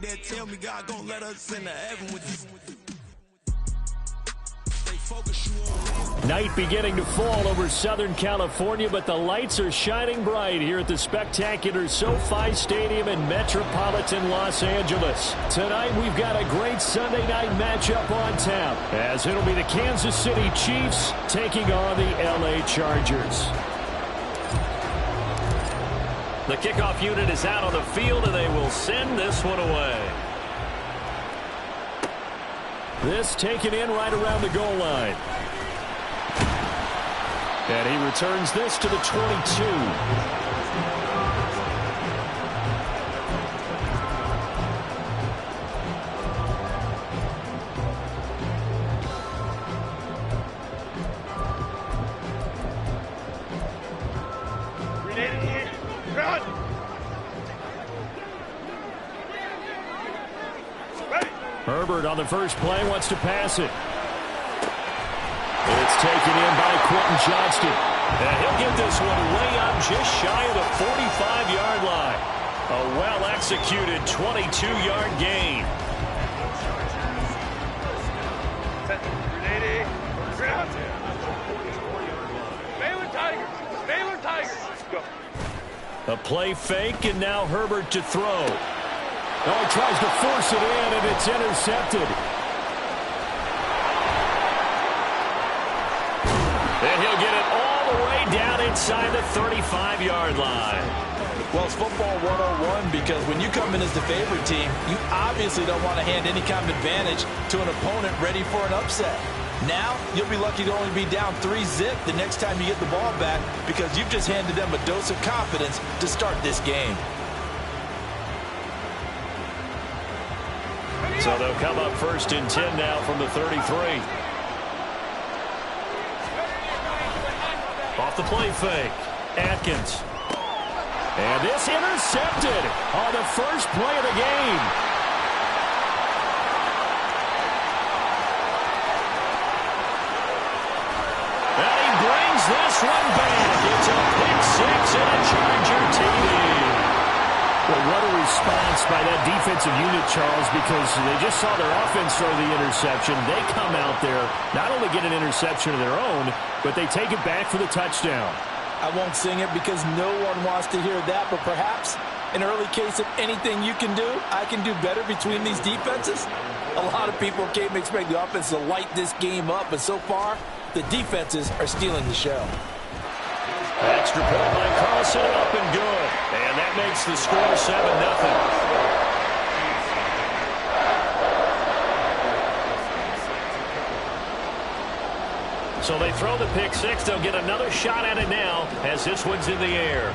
nightmare. Tell me God gon' let us into heaven with you. Night beginning to fall over Southern California, but the lights are shining bright here at the spectacular SoFi Stadium in metropolitan Los Angeles. Tonight we've got a great Sunday night matchup on tap, as it'll be the Kansas City Chiefs taking on the LA Chargers. The kickoff unit is out on the field, and they will send this one away. This taken in right around the goal line. And he returns this to the 22. Herbert on the first play wants to pass it. It's taken in by Quentin Johnston. And he'll get this one way up just shy of the 45-yard line. A well-executed 22-yard gain. Baylor Tigers. Go. A play fake, and now Herbert to throw. Oh, he tries to force it in, and it's intercepted. And he'll get it all the way down inside the 35-yard line. Well, it's football 101 because when you come in as the favorite team, you obviously don't want to hand any kind of advantage to an opponent ready for an upset. Now, you'll be lucky to only be down 3-zip the next time you get the ball back because you've just handed them a dose of confidence to start this game. So they'll come up first and 10 now from the 33. Off the play fake, Atkins. And this intercepted on the first play of the game. And he brings this one back. It's a pick six and a Charger TD. Well, what a response by that defensive unit, Charles, because they just saw their offense throw the interception. They come out there, not only get an interception of their own, but they take it back for the touchdown. I won't sing it because no one wants to hear that, but perhaps an early case of anything you can do, I can do better between these defenses. A lot of people came expect the offense to light this game up, but so far, the defenses are stealing the show. Extra point by Carlson, up and good. And that makes the score 7-0. So they throw the pick six. They'll get another shot at it now as this one's in the air.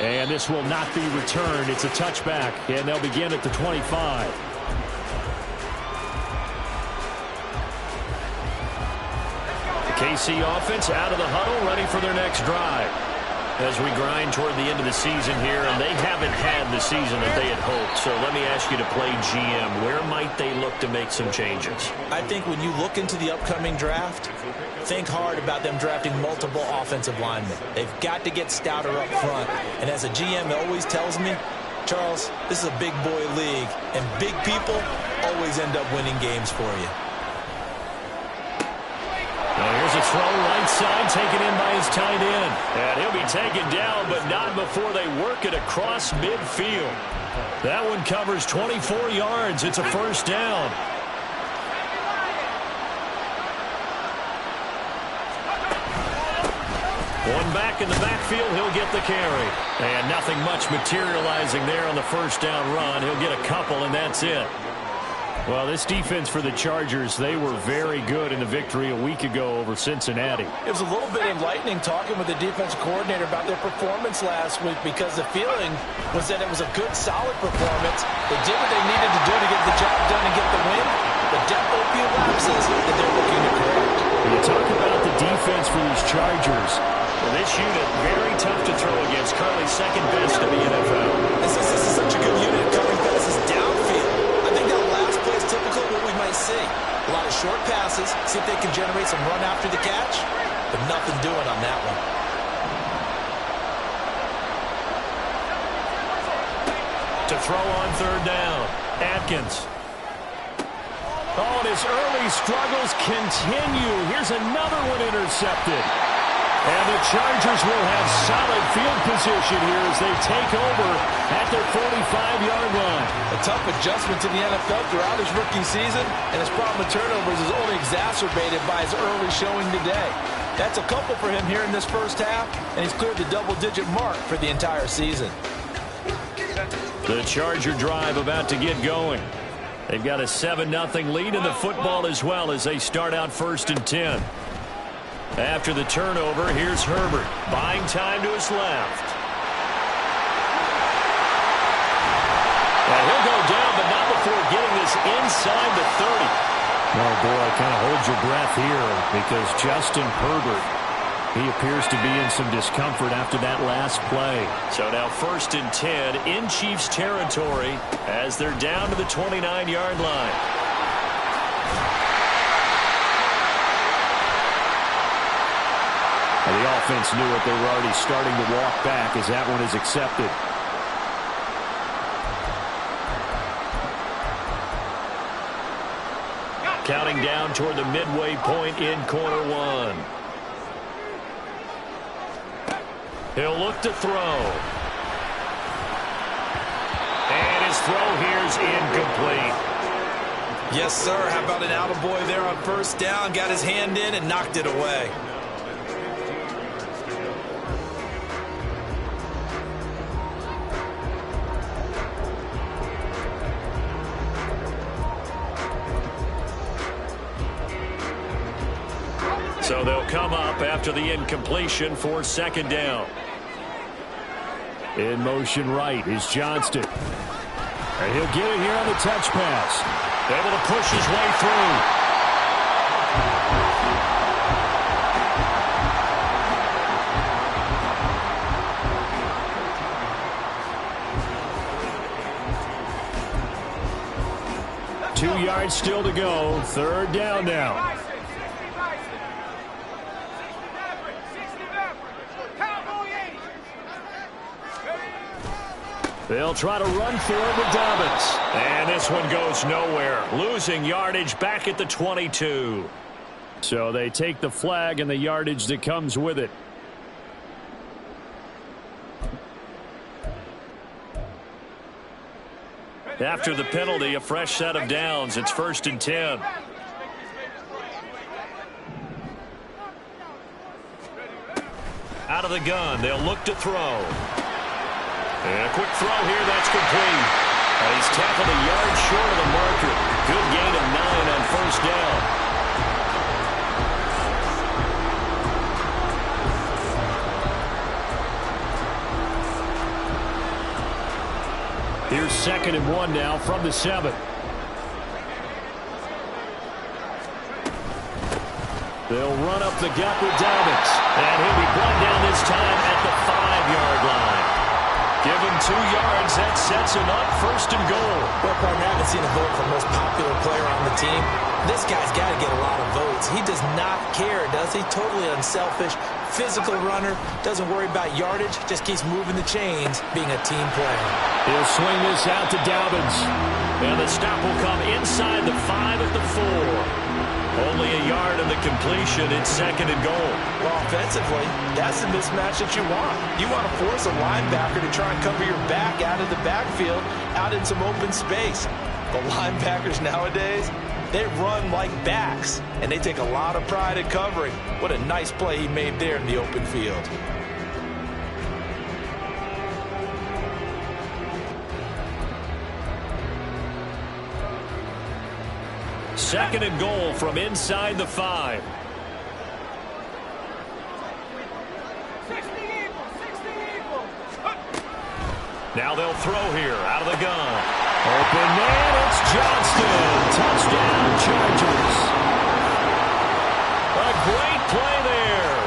And this will not be returned. It's a touchback, and they'll begin at the 25. KC offense out of the huddle, ready for their next drive. As we grind toward the end of the season here, and they haven't had the season that they had hoped. So let me ask you to play GM. Where might they look to make some changes? I think when you look into the upcoming draft, think hard about them drafting multiple offensive linemen. They've got to get stouter up front. And as a GM always tells me, Charles, this is a big boy league, and big people always end up winning games for you. Here's a throw right side, taken in by his tight end. And he'll be taken down, but not before they work it across midfield. That one covers 24 yards. It's a first down. One back in the backfield, he'll get the carry. And nothing much materializing there on the first down run. He'll get a couple, and that's it. Well, this defense for the Chargers, they were very good in the victory a week ago over Cincinnati. It was a little bit enlightening talking with the defensive coordinator about their performance last week because the feeling was that it was a good, solid performance. They did what they needed to do to get the job done and get the win, but definitely a few lapses that they're looking to correct. When you talk about the defense for these Chargers, well, this unit, very tough to throw against, currently second best in the NFL. This is such a good unit covering passes downfield. I think that last play is typical of what we might see. A lot of short passes, see if they can generate some run after the catch, but nothing doing on that one. to throw on third down. Atkins. Oh, and his early struggles continue. Here's another one intercepted. And the Chargers will have solid field position here as they take over at their 45-yard line. A tough adjustment to the NFL throughout his rookie season, and his problem with turnovers is only exacerbated by his early showing today. That's a couple for him here in this first half, and he's cleared the double-digit mark for the entire season. The Charger drive about to get going. They've got a 7-0 lead in the football as well as they start out 1st and 10. After the turnover, here's Herbert, buying time to his left. And he'll go down, but not before getting this inside the 30. Oh, boy, kind of hold your breath here because Justin Herbert, he appears to be in some discomfort after that last play. So now 1st and 10 in Chiefs territory as they're down to the 29-yard line. The offense knew it. They were already starting to walk back as that one is accepted. Counting down toward the midway point in quarter one. He'll look to throw. And his throw here's incomplete. Yes, sir. How about an attaboy there on first down? Got his hand in and knocked it away. So they'll come up after the incompletion for 2nd down. In motion right is Johnston. And he'll get it here on the touch pass. Able to push his way through. 2 yards still to go. 3rd down now. They'll try to run for it with Dobbins. And this one goes nowhere. Losing yardage back at the 22. So they take the flag and the yardage that comes with it. After the penalty, a fresh set of downs. It's 1st and 10. Out of the gun, they'll look to throw. And a quick throw here, that's complete. He's tackled a yard short of the marker. Good gain of 9 on 1st down. Here's 2nd and 1 now from the 7. They'll run up the gut with Dobbins. And he'll be brought down this time at the 5-yard line. Give him 2 yards. That sets him up 1st and goal. Well, partner, I haven't seen a vote for most popular player on the team. This guy's got to get a lot of votes. He does not care, does he? Totally unselfish, physical runner, doesn't worry about yardage, just keeps moving the chains, being a team player. He'll swing this out to Dobbins. And the stop will come inside the 5 at the 4. Only a yard in the completion. It's 2nd and goal. Well, offensively, that's the mismatch that you want. You want to force a linebacker to try and cover your back out of the backfield, out in some open space. The linebackers nowadays, they run like backs, and they take a lot of pride in covering. What a nice play he made there in the open field. Second and goal from inside the 5. Now they'll throw here out of the gun. Open man, it's Johnston. Touchdown, Chargers. A great play there.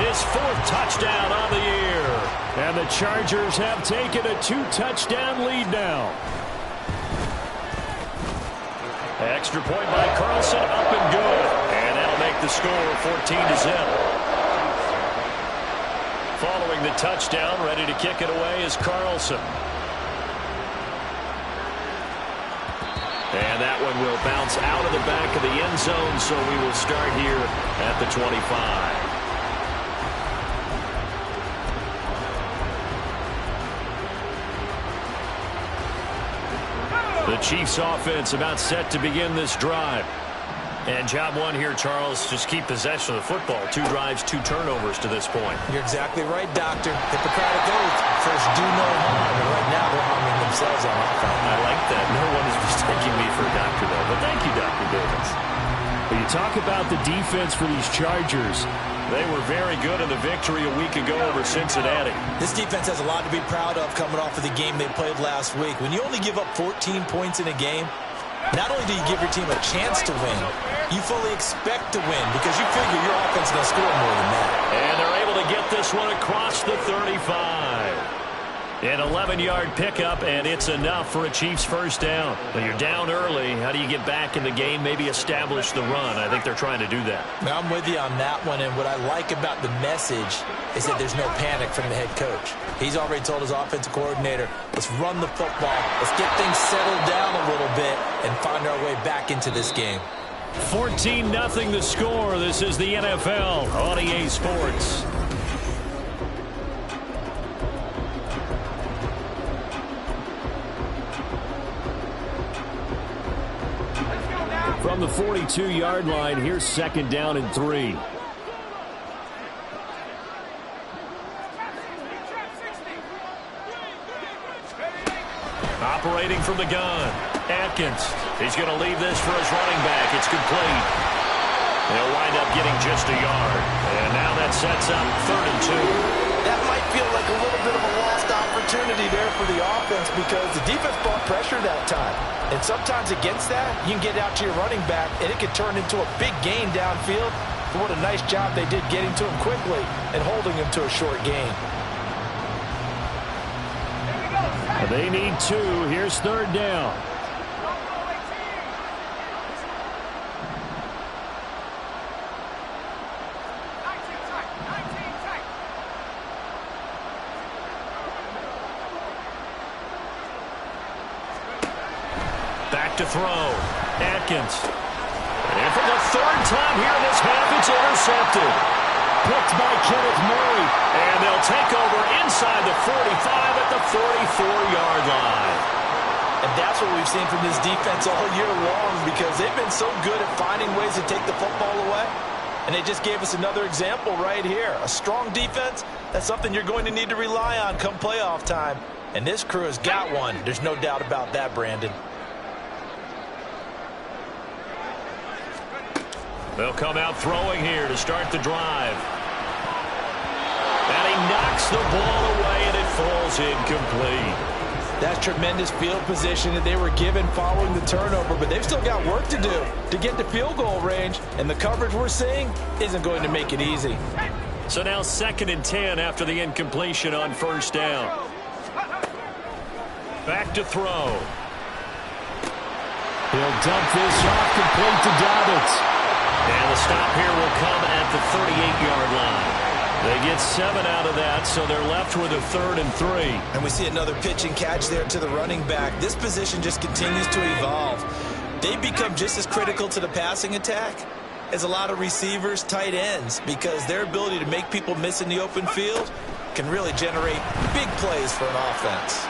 His 4th touchdown on the year. And the Chargers have taken a 2-touchdown lead now. Extra point by Carlson, up and good. And that'll make the score 14-0. Following the touchdown, ready to kick it away is Carlson. And that one will bounce out of the back of the end zone, so we will start here at the 25. The Chiefs offense about set to begin this drive. And job one here, Charles, just keep possession of the football. 2 drives, 2 turnovers to this point. You're exactly right, Doctor. Hippocratic oath. First, do no harm. And right now, they're harming themselves on offense. I like that. No one is mistaking me for a doctor, though. But thank you, Dr. Davis. When you talk about the defense for these Chargers, they were very good in the victory a week ago over Cincinnati. This defense has a lot to be proud of coming off of the game they played last week. When you only give up 14 points in a game, not only do you give your team a chance to win, you fully expect to win because you figure your offense is going to score more than that. And they're able to get this one across the 35. An 11-yard pickup, and it's enough for a Chiefs first down. When you're down early, how do you get back in the game, maybe establish the run? I think they're trying to do that. Now, I'm with you on that one, and what I like about the message is that there's no panic from the head coach. He's already told his offensive coordinator, let's run the football, let's get things settled down a little bit and find our way back into this game. 14-0 the score. This is the NFL on EA Sports. From the 42-yard line, here's 2nd down and 3. Operating from the gun, Atkins. He's going to leave this for his running back. It's complete. They'll wind up getting just a yard. And now that sets up 3rd and 2. That might feel like a little bit of a lost opportunity there for the offense because the defense brought pressure that time. And sometimes against that, you can get out to your running back, and it can turn into a big gain downfield. But what a nice job they did getting to him quickly and holding him to a short gain. They need 2. Here's 3rd down. Back to throw. Atkins. And for the 3rd time here in this half, it's intercepted. Picked by Kenneth Murray. And they'll take over inside the 45 at the 44-yard line. And that's what we've seen from this defense all year long because they've been so good at finding ways to take the football away. And they just gave us another example right here. A strong defense, that's something you're going to need to rely on come playoff time. And this crew has got one. There's no doubt about that, Brandon. They'll come out throwing here to start the drive. And he knocks the ball away, and it falls incomplete. That's tremendous field position that they were given following the turnover, but they've still got work to do to get to field goal range, and the coverage we're seeing isn't going to make it easy. So now 2nd and 10 after the incompletion on 1st down. Back to throw. He'll dump this off complete to Dobbins. And the stop here will come at the 38-yard line. They get 7 out of that, so they're left with a 3rd and 3. And we see another pitch and catch there to the running back. This position just continues to evolve. They've become just as critical to the passing attack as a lot of receivers, tight ends, because their ability to make people miss in the open field can really generate big plays for an offense.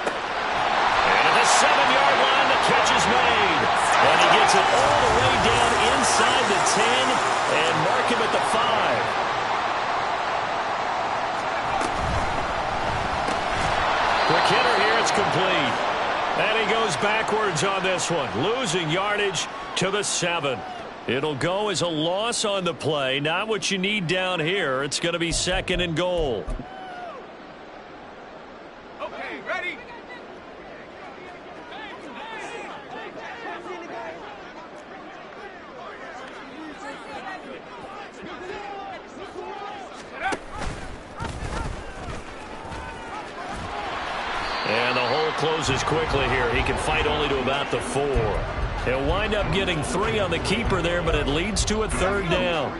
And at the 7-yard line, the catch is made. And he gets it all the way down inside the 10 and mark him at the 5. Quick hitter here, it's complete. And he goes backwards on this one, losing yardage to the 7. It'll go as a loss on the play, not what you need down here. It's going to be 2nd and goal. Okay, ready? And the hole closes quickly here. He can fight only to about the 4. He'll wind up getting 3 on the keeper there, but it leads to a 3rd down.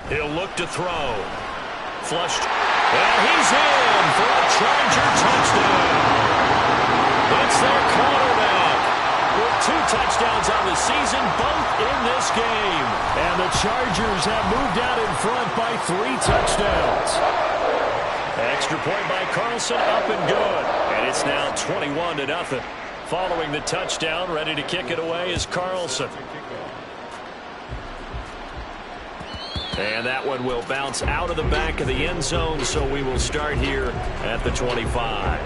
He'll look to throw. flushed. And he's in for a Charger touchdown. It's their quarterback with 2 touchdowns on the season, both in this game. And the Chargers have moved out in front by 3 touchdowns. Extra point by Carlson, up and good. And it's now 21-0. Following the touchdown, ready to kick it away is Carlson. And that one will bounce out of the back of the end zone, so we will start here at the 25.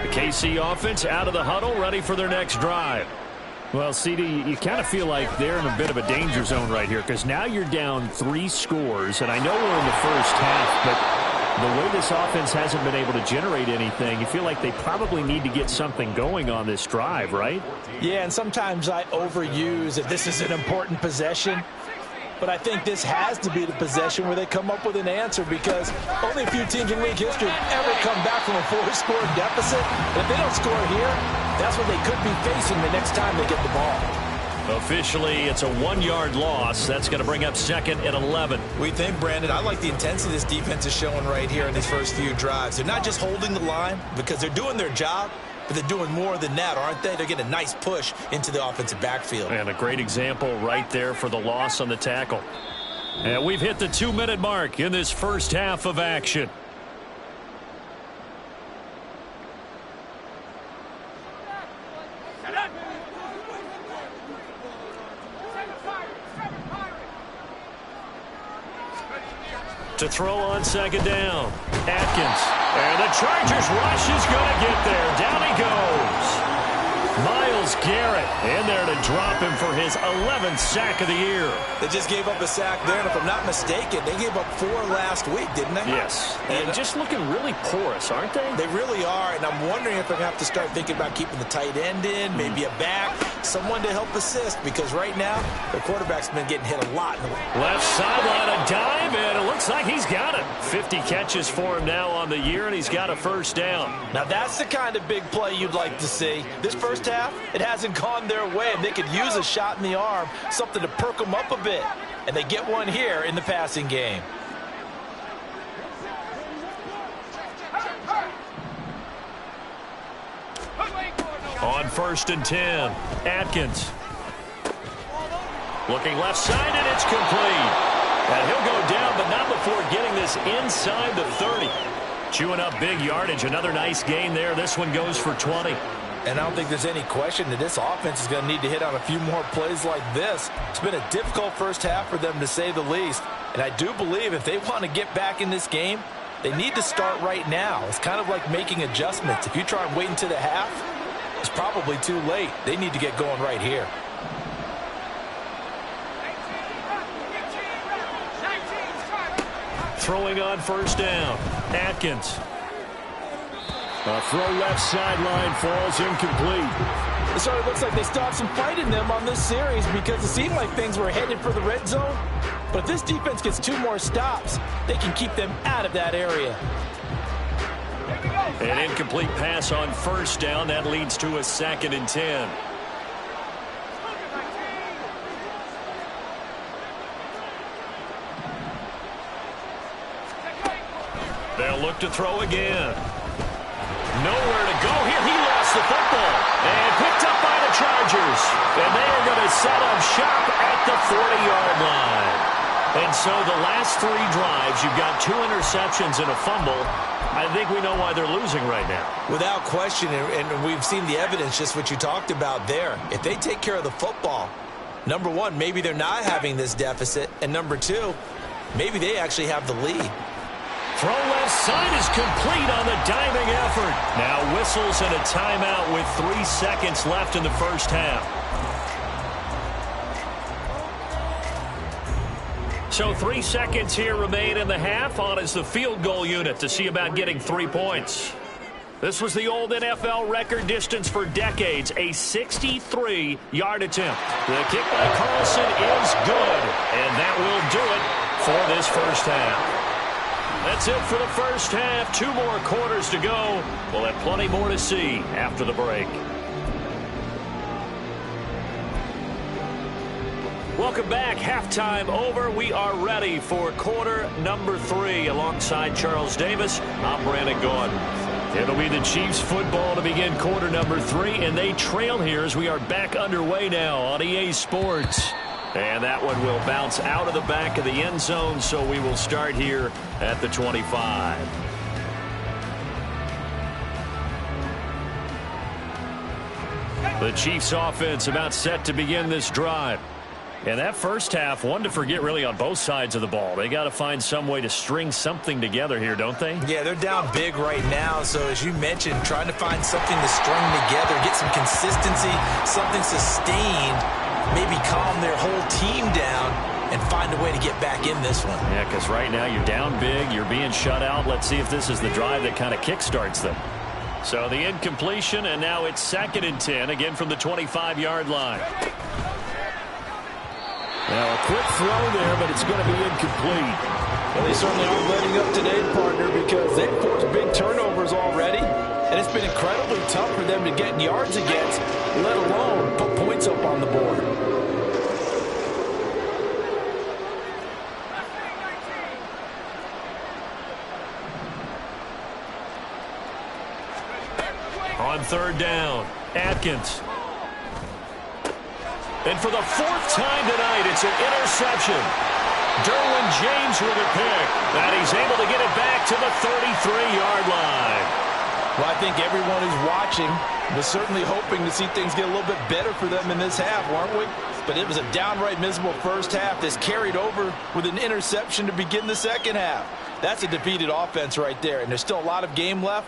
The KC offense out of the huddle, ready for their next drive. Well, CD, you kind of feel like they're in a bit of a danger zone right here because now you're down 3 scores, and I know we're in the first half, but the way this offense hasn't been able to generate anything, you feel like they probably need to get something going on this drive, right? Yeah, and sometimes I overuse if this is an important possession. But I think this has to be the possession where they come up with an answer because only a few teams in league history have ever come back from a 4-score deficit. And if they don't score here, that's what they could be facing the next time they get the ball. Officially, it's a 1-yard loss. That's going to bring up 2nd and 11. We think, Brandon, I like the intensity this defense is showing right here in these first few drives. They're not just holding the line because they're doing their job, but they're doing more than that, aren't they? They're getting a nice push into the offensive backfield. And a great example right there for the loss on the tackle. And we've hit the 2-minute mark in this first half of action. To throw on 2nd down. Atkins. And the Chargers rush is going to get there. Down he goes. Myles Garrett in there to drop him for his 11th sack of the year. They just gave up a sack there, and if I'm not mistaken, they gave up 4 last week, didn't they? Yes. And just looking really porous, aren't they? They really are, and I'm wondering if they're going to have to start thinking about keeping the tight end in, maybe a back, someone to help assist, because right now, their quarterback's been getting hit a lot. Left sideline, a dive, and it looks like he's got it. 50 catches for him now on the year, and he's got a 1st down. Now, that's the kind of big play you'd like to see. This first half, it hasn't gone their way, and they could use a shot in the arm, something to perk them up a bit. And they get one here in the passing game. On 1st and 10, Atkins. Looking left side, and it's complete. And he'll go down, but not before getting this inside the 30. Chewing up big yardage. Another nice gain there. This one goes for 20. And I don't think there's any question that this offense is going to need to hit on a few more plays like this. It's been a difficult first half for them, to say the least. And I do believe if they want to get back in this game, they need to start right now. It's kind of like making adjustments. If you try and wait until the half, it's probably too late. They need to get going right here. Throwing on 1st down. Atkins. A throw left sideline, falls incomplete. So it looks like they still have some fight in them on this series because it seemed like things were headed for the red zone. But if this defense gets 2 more stops, they can keep them out of that area. An incomplete pass on 1st down. That leads to a 2nd and 10. They'll look to throw again. Nowhere to go here. He lost the football. And picked up by the Chargers. And they are going to set up shop at the 40-yard line. And so the last 3 drives, you've got 2 interceptions and a fumble. I think we know why they're losing right now. Without question, and we've seen the evidence, just what you talked about there. If they take care of the football, number 1, maybe they're not having this deficit. And number 2, maybe they actually have the lead. Throw left side is complete on the diving effort. Now whistles and a timeout with 3 seconds left in the first half. So 3 seconds here remain in the half. On is the field goal unit to see about getting 3 points. This was the old NFL record distance for decades, a 63-yard attempt. The kick by Carlson is good, and that will do it for this first half. That's it for the first half. 2 more quarters to go. We'll have plenty more to see after the break. Welcome back. Halftime over. We are ready for quarter number 3. Alongside Charles Davis, I'm Brandon Gordon. It'll be the Chiefs football to begin quarter number 3, and they trail here as we are back underway now on EA Sports. And that one will bounce out of the back of the end zone, so we will start here at the 25. The Chiefs offense about set to begin this drive. And that first half, one to forget really on both sides of the ball. They got to find some way to string something together here, don't they? Yeah, they're down big right now. So as you mentioned, trying to find something to string together, get some consistency, something sustained, maybe calm their whole team down and find a way to get back in this one. Yeah, because right now you're down big, you're being shut out. Let's see if this is the drive that kind of kickstarts them. So the incompletion, and now it's 2nd and 10, again from the 25-yard line. Now a quick throw there, but it's going to be incomplete. Well, they certainly aren't letting up today, partner, because they've forced big turnovers already, and it's been incredibly tough for them to get yards against, let alone put points up on the board. On 3rd down, Atkins. And for the 4th time tonight, it's an interception. Derwin James with a pick. And he's able to get it back to the 33-yard line. Well, I think everyone who's watching was certainly hoping to see things get a little bit better for them in this half, weren't we? But it was a downright miserable first half that's carried over with an interception to begin the second half. That's a defeated offense right there, and there's still a lot of game left.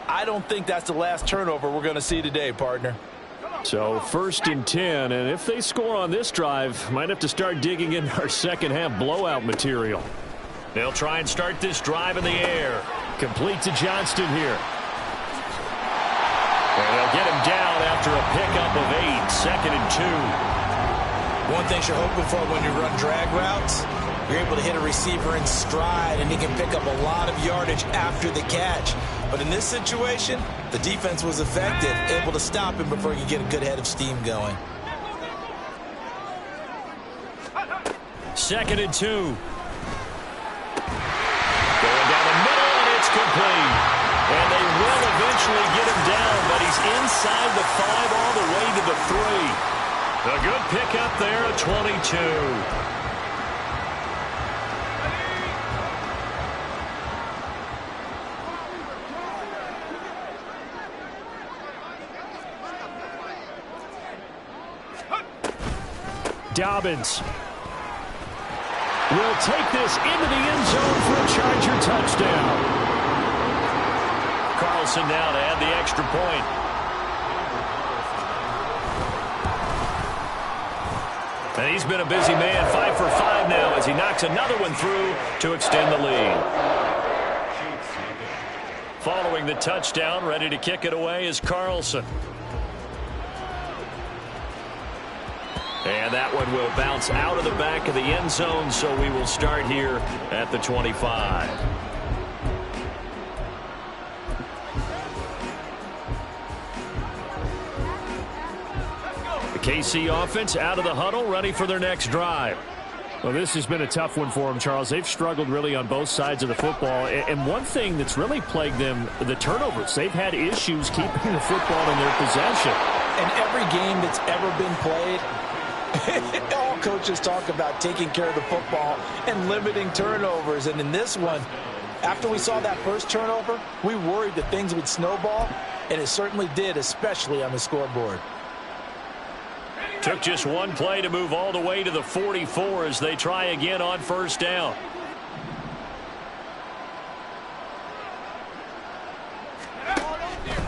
I don't think that's the last turnover we're going to see today, partner. So 1st and 10, and if they score on this drive, might have to start digging in our second half blowout material. They'll try and start this drive in the air. Complete to Johnston here. And they'll get him down after a pickup of 8, 2nd and 2. One thing you're hoping for when you run drag routes, you're able to hit a receiver in stride, and he can pick up a lot of yardage after the catch. But in this situation, the defense was effective, able to stop him before he could get a good head of steam going. 2nd and 2. Going down the middle, and it's complete. And they will eventually get him down, but he's inside the 5 all the way to the 3. A good pickup there at 22. Dobbins will take this into the end zone for a Charger touchdown. Carlson now to add the extra point. And he's been a busy man, 5 for 5 now as he knocks another one through to extend the lead. Following the touchdown, ready to kick it away is Carlson. And that one will bounce out of the back of the end zone, so we will start here at the 25. The KC offense out of the huddle, ready for their next drive. Well, this has been a tough one for them, Charles. They've struggled really on both sides of the football. And one thing that's really plagued them, the turnovers. They've had issues keeping the football in their possession. In every game that's ever been played, all coaches talk about taking care of the football and limiting turnovers. And in this one, after we saw that first turnover, we worried that things would snowball, and it certainly did, especially on the scoreboard. Took just one play to move all the way to the 44 as they try again on 1st down.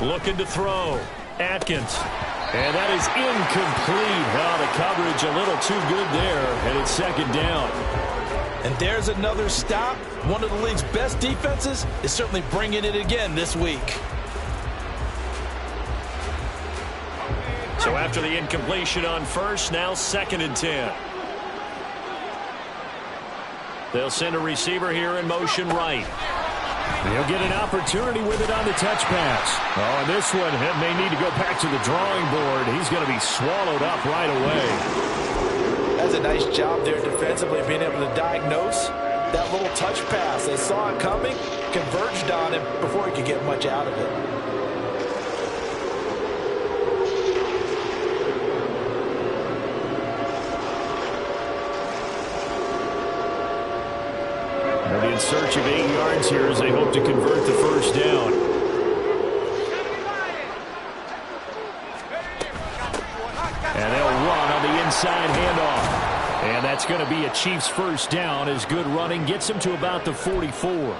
Looking to throw. Atkins. And that is incomplete. Oh, the coverage a little too good there, and it's 2nd down. And there's another stop. One of the league's best defenses is certainly bringing it again this week. So after the incompletion on 1st, now 2nd and 10. They'll send a receiver here in motion right. He'll get an opportunity with it on the touch pass. Oh, and this one may need to go back to the drawing board. He's going to be swallowed up right away. As a nice job there defensively, being able to diagnose that little touch pass. They saw it coming, converged on him before he could get much out of it. They're in search of 8 yards here as they hope to convert the first down. And they'll run on the inside handoff. And that's going to be a Chiefs first down as good running gets them to about the 44.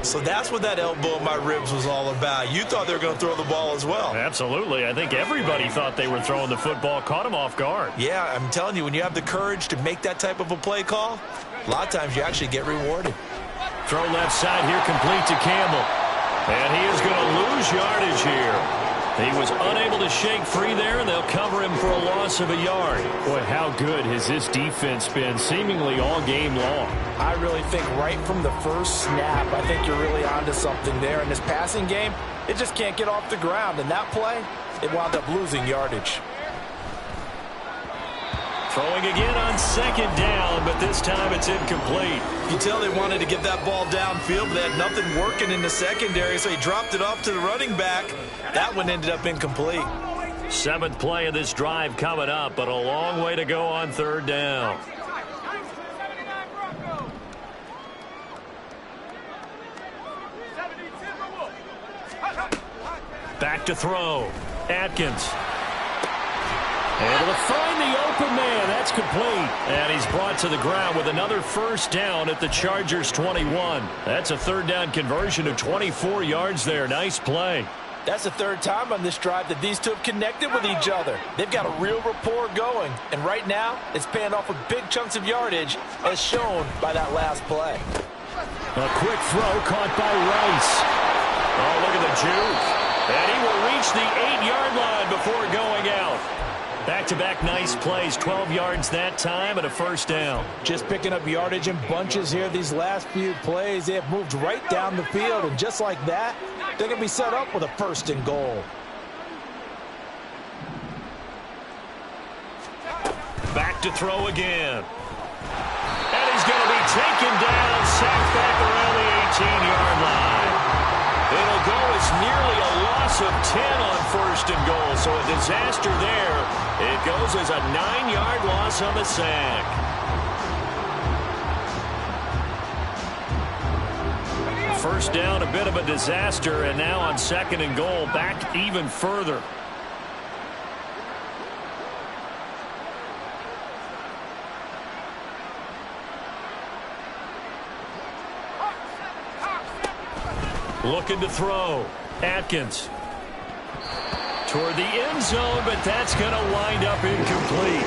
So that's what that elbow in my ribs was all about. You thought they were going to throw the ball as well. Absolutely. I think everybody thought they were throwing the football, caught them off guard. Yeah, I'm telling you, when you have the courage to make that type of a play call, a lot of times you actually get rewarded. Throw left side here, complete to Campbell. And he is going to lose yardage here. He was unable to shake free there, and they'll cover him for a loss of a yard. Boy, how good has this defense been seemingly all game long? I really think right from the first snap, I think you're really onto something there. In this passing game, it just can't get off the ground. And that play, it wound up losing yardage. Throwing again on second down, but this time it's incomplete. You tell they wanted to get that ball downfield, but they had nothing working in the secondary, so he dropped it off to the running back. That one ended up incomplete. 7th play of this drive coming up, but a long way to go on third down. Back to throw. Atkins. Able to find the open man. That's complete. And he's brought to the ground with another first down at the Chargers 21. That's a third down conversion of 24 yards there. Nice play. That's the third time on this drive that these two have connected with each other. They've got a real rapport going. And right now, it's paying off with big chunks of yardage, as shown by that last play. A quick throw caught by Rice. Oh, look at the juke. And he will reach the 8-yard line before going out. Back-to-back nice plays, 12 yards that time and a first down. Just picking up yardage in bunches here these last few plays. They have moved right down the field, and just like that, they're going to be set up with a first and goal. Back to throw again. And he's going to be taken down, sacked back around the 18-yard line. It'll go as nearly a loss of 10 on first and goal, so a disaster there. It goes as a 9-yard loss on the sack. First down, a bit of a disaster, and now on second and goal, back even further. Looking to throw. Atkins. Toward the end zone, but that's going to wind up incomplete.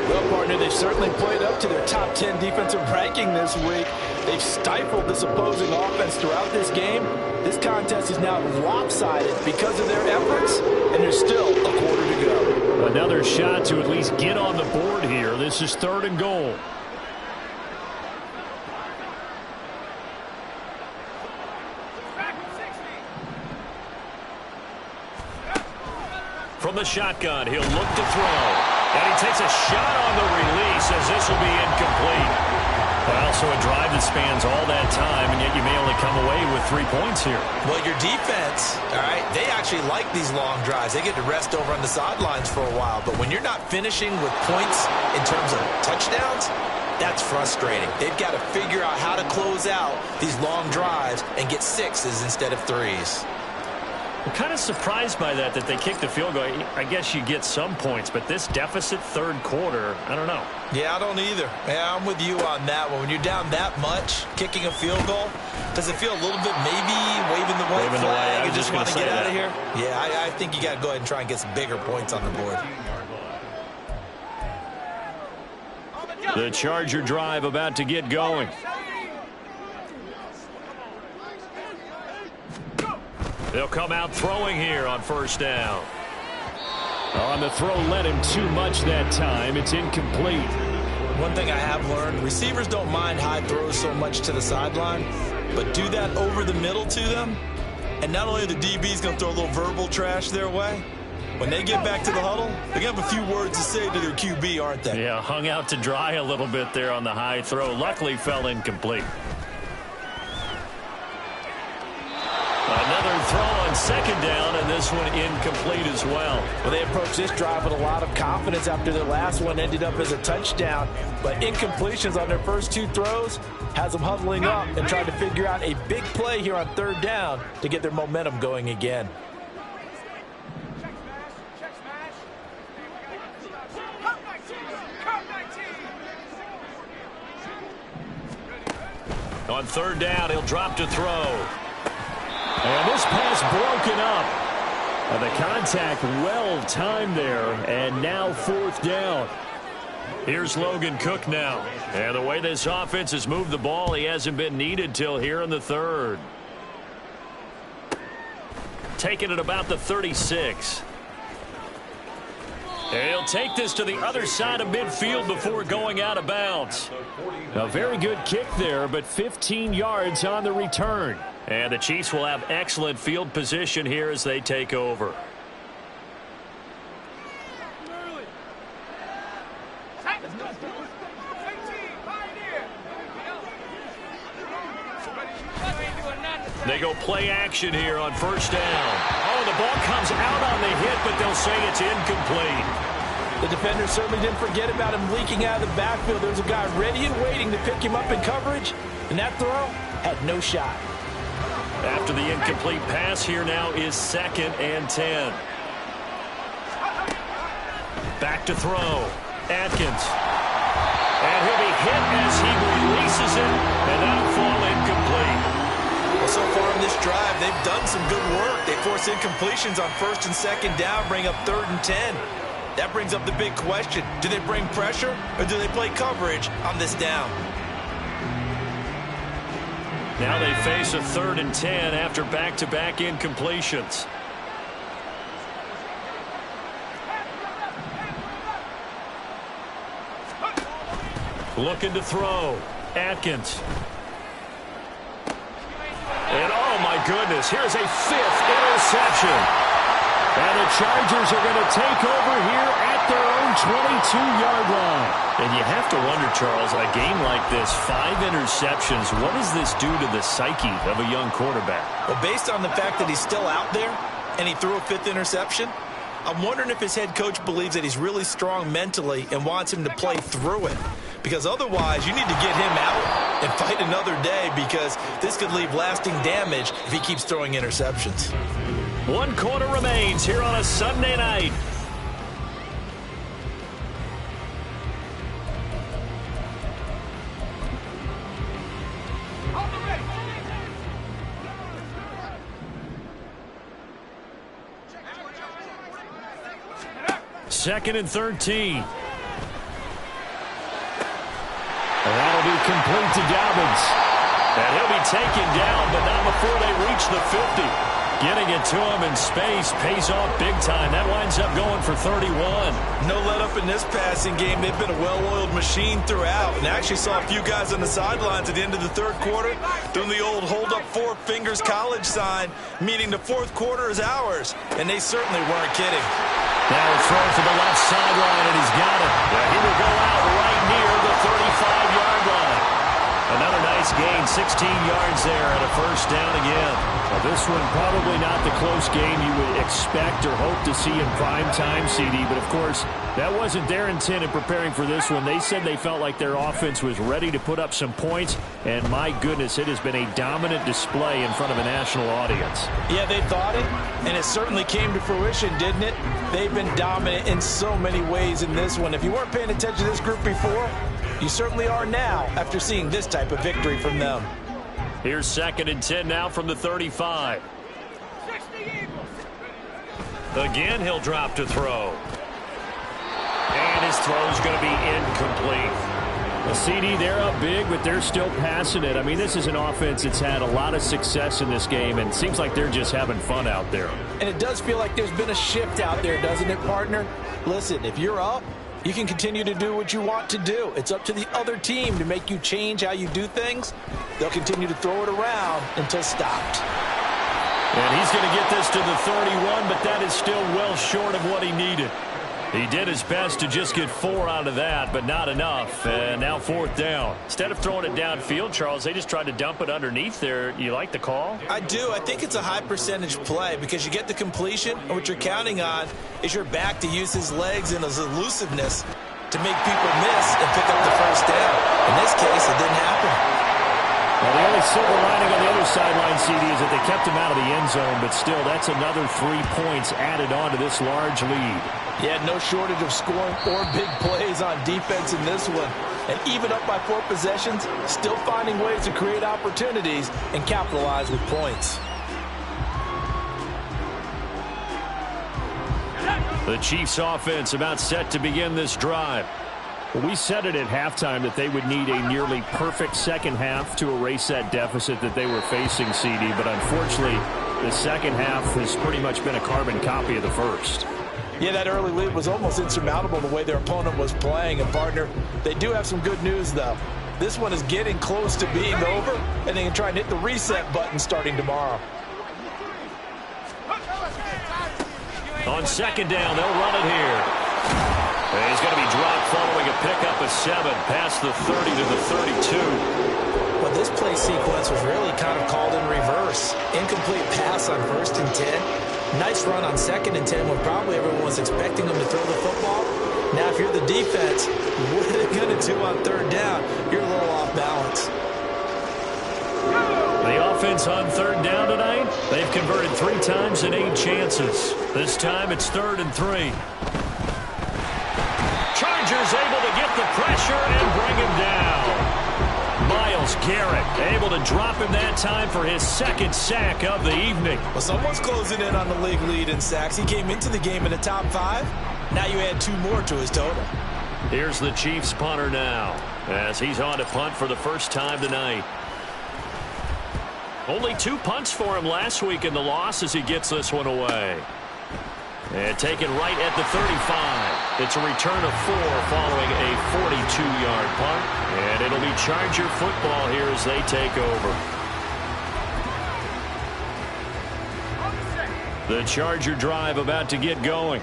Well, partner, they've certainly played up to their top 10 defensive ranking this week. They've stifled this opposing offense throughout this game. This contest is now lopsided because of their efforts, and there's still a quarter to go. Another shot to at least get on the board here. This is third and goal. From the shotgun, he'll look to throw. And he takes a shot on the release as this will be incomplete. Well, so a drive that spans all that time, and yet you may only come away with 3 points here. Well, your defense, all right, they actually like these long drives. They get to rest over on the sidelines for a while. But when you're not finishing with points in terms of touchdowns, that's frustrating. They've got to figure out how to close out these long drives and get 6s instead of 3s. I'm kind of surprised by that they kicked the field goal. I guess you get some points, but this deficit third quarter, I don't know. Yeah, I don't either. Yeah, I'm with you on that one. When you're down that much, kicking a field goal, does it feel a little bit maybe waving the white flag and just want to get out of here? Yeah, I think you got to go ahead and try and get some bigger points on the board. The Charger drive about to get going. They'll come out throwing here on first down. On the throw, led him too much that time. It's incomplete. One thing I have learned, receivers don't mind high throws so much to the sideline, but do that over the middle to them, and not only are the DBs going to throw a little verbal trash their way, When they get back to the huddle, they're going to have a few words to say to their QB, aren't they? Yeah, hung out to dry a little bit there on the high throw. Luckily fell incomplete. Another throw on second down, and this one incomplete as well. Well, they approached this drive with a lot of confidence after their last one ended up as a touchdown. But incompletions on their first two throws has them huddling up and trying to figure out a big play here on third down to get their momentum going again. On third down, he'll drop to throw. And this pass broken up. And the contact well timed there. And now fourth down. Here's Logan Cook now. And the way this offense has moved the ball, he hasn't been needed till here in the third. Taking it about the 36. And he'll take this to the other side of midfield before going out of bounds. A very good kick there, but 15 yards on the return. And the Chiefs will have excellent field position here as they take over. They go play action here on first down. Oh, the ball comes out on the hit, but they'll say it's incomplete. The defender certainly didn't forget about him leaking out of the backfield. There was a guy ready and waiting to pick him up in coverage, and that throw had no shot. After the incomplete pass, here now is 2nd and 10. Back to throw. Atkins. And he'll be hit as he releases it, and that'll fall incomplete. Well, so far in this drive, they've done some good work. They force incompletions on first and second down, bring up 3rd and 10. That brings up the big question. Do they bring pressure, or do they play coverage on this down? Now they face a 3rd and 10 after back-to-back incompletions. Looking to throw. Atkins. And oh my goodness, here's a 5th interception. And the Chargers are going to take over here at their own 22-yard line. And you have to wonder, Charles, a game like this, 5 interceptions, what does this do to the psyche of a young quarterback? Well, based on the fact that he's still out there and he threw a 5th interception, I'm wondering if his head coach believes that he's really strong mentally and wants him to play through it. Because otherwise, you need to get him out and fight another day, because this could leave lasting damage if he keeps throwing interceptions. 1 quarter remains here on a Sunday night. Second and 13. And that'll be complete to Dobbins. And he'll be taken down, but not before they reach the 50. Getting it to him in space pays off big time. That winds up going for 31. No let up in this passing game. They've been a well-oiled machine throughout. And I actually saw a few guys on the sidelines at the end of the third quarter doing the old hold up 4 fingers college sign, meaning the fourth quarter is ours. And they certainly weren't kidding. Now a throw to the left sideline, and he's got it. Yeah, he will go out right near the 35-yard line. Another nice gain, 16 yards there, and a first down again. Now this one probably not the close game you would expect or hope to see in prime time, CD, but of course that wasn't their intent in preparing for this one. They said they felt like their offense was ready to put up some points, and my goodness, it has been a dominant display in front of a national audience. Yeah, they thought it, and it certainly came to fruition, didn't it? They've been dominant in so many ways in this one. If you weren't paying attention to this group before, you certainly are now after seeing this type of victory from them. Here's 2nd and 10 now from the 35. Again, he'll drop to throw. And his throw's going to be incomplete. The CD, they're up big, but they're still passing it. I mean, this is an offense that's had a lot of success in this game, and it seems like they're just having fun out there. And it does feel like there's been a shift out there, doesn't it, partner? Listen, if you're up, you can continue to do what you want to do. It's up to the other team to make you change how you do things. They'll continue to throw it around until stopped. And he's going to get this to the 31, but that is still well short of what he needed. He did his best to just get 4 out of that, but not enough. And now 4th down. Instead of throwing it downfield, Charles, they just tried to dump it underneath there. You like the call? I do. I think it's a high percentage play because you get the completion, and what you're counting on is your back to use his legs and his elusiveness to make people miss and pick up the first down. In this case, it didn't happen. Well, the only silver lining on the other sideline, CD, is that they kept him out of the end zone, but still, that's another 3 points added on to this large lead. Yeah, no shortage of scoring or big plays on defense in this one. And even up by 4 possessions, still finding ways to create opportunities and capitalize with points. The Chiefs offense about set to begin this drive. We said it at halftime that they would need a nearly perfect second half to erase that deficit that they were facing, CD, but unfortunately, the second half has pretty much been a carbon copy of the first. Yeah, that early lead was almost insurmountable the way their opponent was playing. And, partner, they do have some good news, though. This one is getting close to being over, and they can try and hit the reset button starting tomorrow. On second down, they'll run it here. And he's going to be dropped following a pickup of 7 past the 30 to the 32. Well, this play sequence was really kind of called in reverse. Incomplete pass on 1st and 10. Nice run on 2nd and 10 when probably everyone was expecting them to throw the football. Now, if you're the defense, what are they going to do on 3rd down? You're a little off balance. The offense on 3rd down tonight, they've converted 3 times in 8 chances. This time it's 3rd and 3. Chargers able to get the pressure and bring him down. Myles Garrett able to drop him that time for his 2nd sack of the evening. Well, someone's closing in on the league lead in sacks. He came into the game in the top 5. Now you add 2 more to his total. Here's the Chiefs punter now as he's on to punt for the first time tonight. Only 2 punts for him last week in the loss as he gets this one away. And taken right at the 35. It's a return of 4 following a 42-yard punt. And it'll be Charger football here as they take over. The Charger drive about to get going.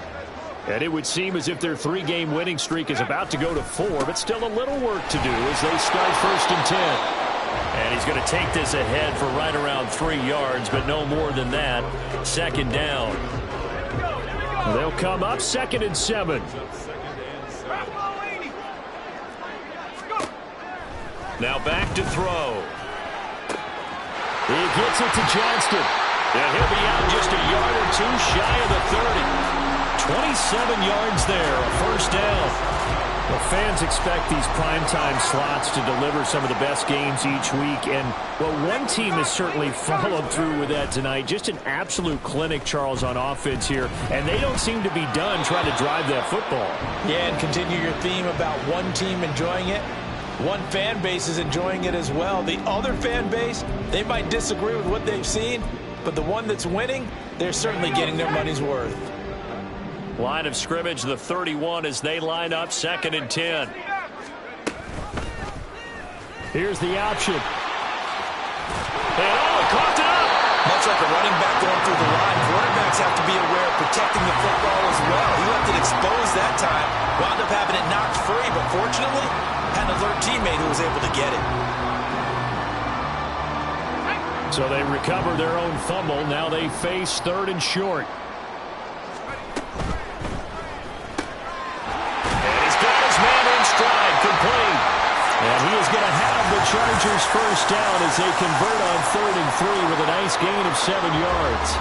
And it would seem as if their 3-game winning streak is about to go to 4, but still a little work to do as they start 1st and 10. And he's going to take this ahead for right around 3 yards, but no more than that. 2nd down. They'll come up 2nd and 7. Now back to throw. He gets it to Johnston. And he'll be out just a yard or 2 shy of the 30. 27 yards there, a 1st down. Well, fans expect these primetime slots to deliver some of the best games each week. And, well, one team has certainly followed through with that tonight. Just an absolute clinic, Charles, on offense here. And they don't seem to be done trying to drive that football. Yeah, and continue your theme about one team enjoying it. One fan base is enjoying it as well. The other fan base, they might disagree with what they've seen. But the one that's winning, they're certainly getting their money's worth. Line of scrimmage, the 31 as they line up 2nd and 10. Here's the option. And caught it up. Much like a running back going through the line, quarterbacks have to be aware of protecting the football as well. He left it exposed that time. Wound up having it knocked free, but fortunately, had an alert teammate who was able to get it. So they recover their own fumble. Now they face 3rd and short. Stride complete. And he is going to have the Chargers 1st down as they convert on 3rd and 3 with a nice gain of 7 yards.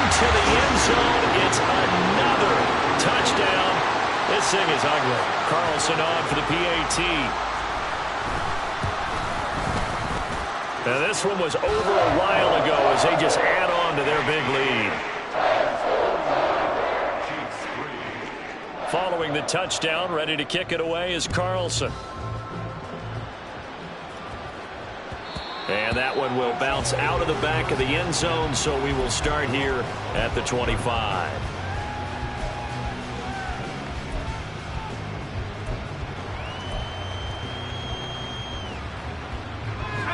To the end zone. It's another touchdown. This thing is ugly. Carlson on for the PAT. Now this one was over a while ago as they just add on to their big lead. Following the touchdown, ready to kick it away is Carlson. And that one will bounce out of the back of the end zone, so we will start here at the 25.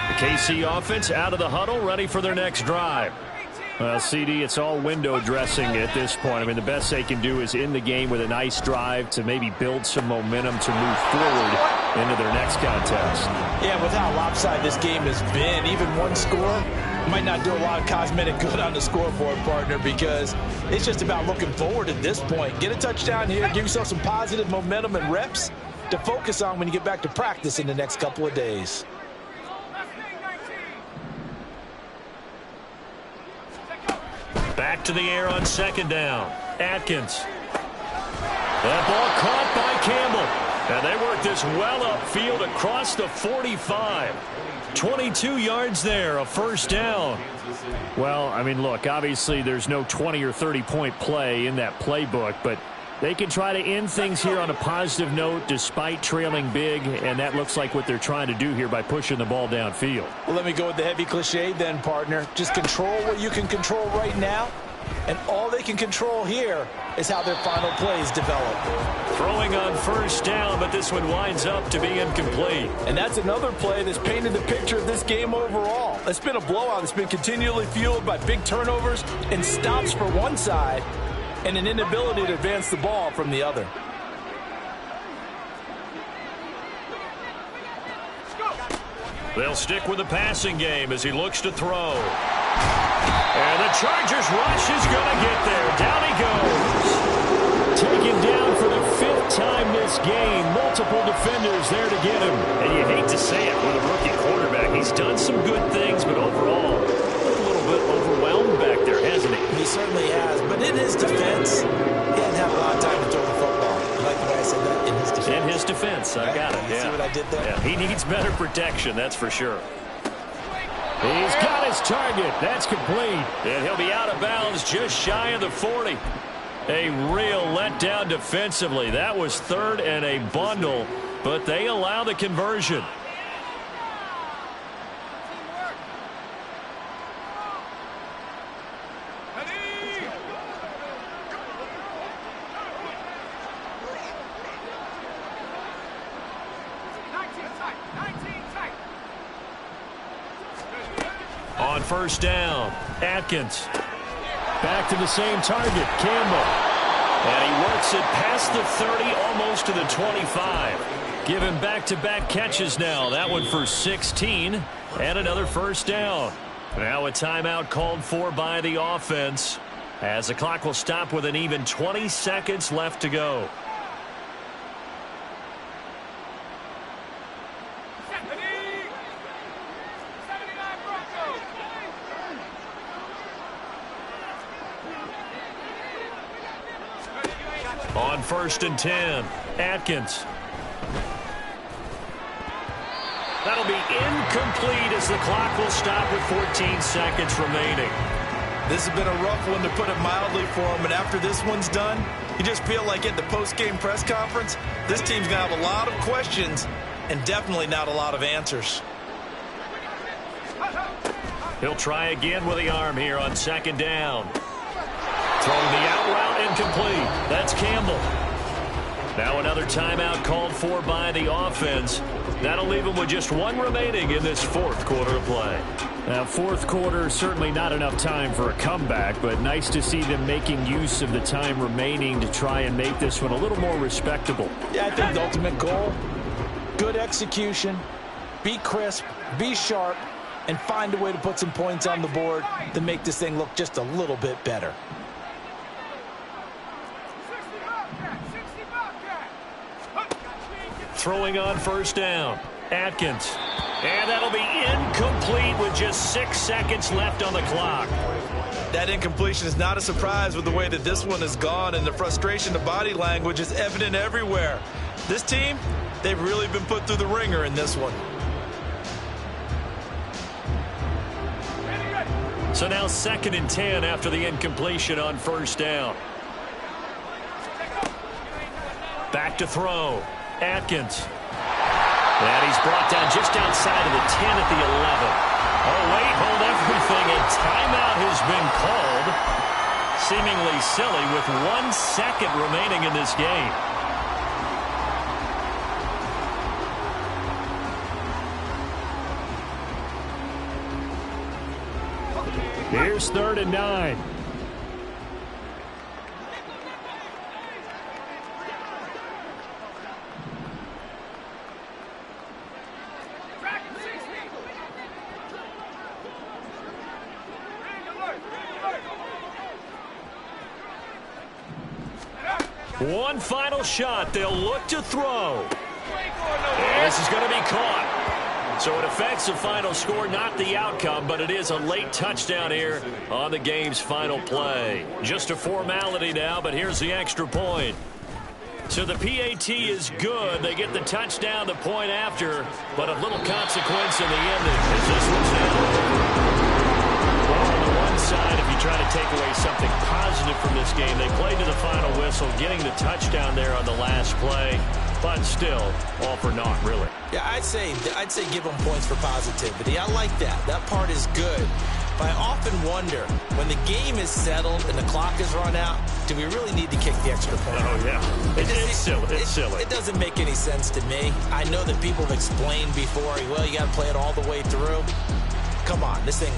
The KC offense out of the huddle, ready for their next drive. Well, CD, it's all window dressing at this point. I mean, the best they can do is in the game with a nice drive to maybe build some momentum to move forward into their next contest. Yeah, with how lopsided this game has been, even one score might not do a lot of cosmetic good on the scoreboard, partner, because it's just about looking forward at this point. Get a touchdown here, give yourself some positive momentum and reps to focus on when you get back to practice in the next couple of days. Back to the air on second down. Atkins. That ball caught by Campbell. And they work this well upfield across the 45. 22 yards there, a first down. Well, I mean, look, obviously there's no 20 or 30-point play in that playbook, but they can try to end things here on a positive note despite trailing big, and that looks like what they're trying to do here by pushing the ball downfield. Well, let me go with the heavy cliche then, partner. Just control what you can control right now, and all they can control here is how their final plays develop. Throwing on first down, but this one winds up to be incomplete. And that's another play that's painted the picture of this game overall. It's been a blowout. It's been continually fueled by big turnovers and stops for one side, and an inability to advance the ball from the other. They'll stick with the passing game as he looks to throw. And the Chargers rush is going to get there. Down he goes. Taken down for the 5th time this game. Multiple defenders there to get him. And you hate to say it with a rookie quarterback. He's done some good things, but overall, a little bit overwhelmed back there, hasn't he? He certainly has, but in his defense, he didn't have a lot of time to throw the football. You like the way I said that? In his defense. In his defense, I got it. You see what I did there? Yeah, he needs better protection, that's for sure. He's got his target. That's complete. And he'll be out of bounds just shy of the 40. A real letdown defensively. That was 3rd and a bundle, but they allow the conversion. On first down, Atkins. Back to the same target, Campbell. And he works it past the 30, almost to the 25. Give him back-to-back catches now. That one for 16, and another first down. Now a timeout called for by the offense, as the clock will stop with an even 20 seconds left to go. On first and 10, Atkins. That'll be incomplete as the clock will stop with 14 seconds remaining. This has been a rough one, to put it mildly, for him. And after this one's done, you just feel like at the post-game press conference, this team's going to have a lot of questions and definitely not a lot of answers. He'll try again with the arm here on second down. Throwing the out route, incomplete. That's Campbell. Now another timeout called for by the offense. That'll leave him with just one remaining in this 4th quarter of play. Now, 4th quarter, certainly not enough time for a comeback, but nice to see them making use of the time remaining to try and make this one a little more respectable. Yeah, I think the ultimate goal, good execution, be crisp, be sharp, and find a way to put some points on the board to make this thing look just a little bit better. Throwing on first down, Atkins. And that'll be incomplete with just 6 seconds left on the clock. That incompletion is not a surprise with the way that this one has gone, and the frustration, the body language is evident everywhere. This team, they've really been put through the ringer in this one. So now 2nd and 10 after the incompletion on first down. Back to throw. Atkins. And he's brought down just outside of the 10 at the Oh, wait, hold everything. A timeout has been called. Seemingly silly with 1 second remaining in this game. Here's 3rd and 9. One final shot. They'll look to throw. This is going to be caught. So it affects the final score, not the outcome, but it is a late touchdown here on the game's final play. Just a formality now, but here's the extra point. So the PAT is good. They get the touchdown, the point after, but of little consequence in the end as this one's down. Well, on the one side, if you try to take away something positive from this game, they played to the final whistle, getting the touchdown there on the last play, but still, all for naught, really. Yeah, I'd say give them points for positivity. I like that. That part is good. But I often wonder, when the game is settled and the clock is run out, do we really need to kick the extra point? Oh, yeah. It's silly. It's silly. It doesn't make any sense to me. I know that people have explained before, well, you got to play it all the way through. Come on, this thing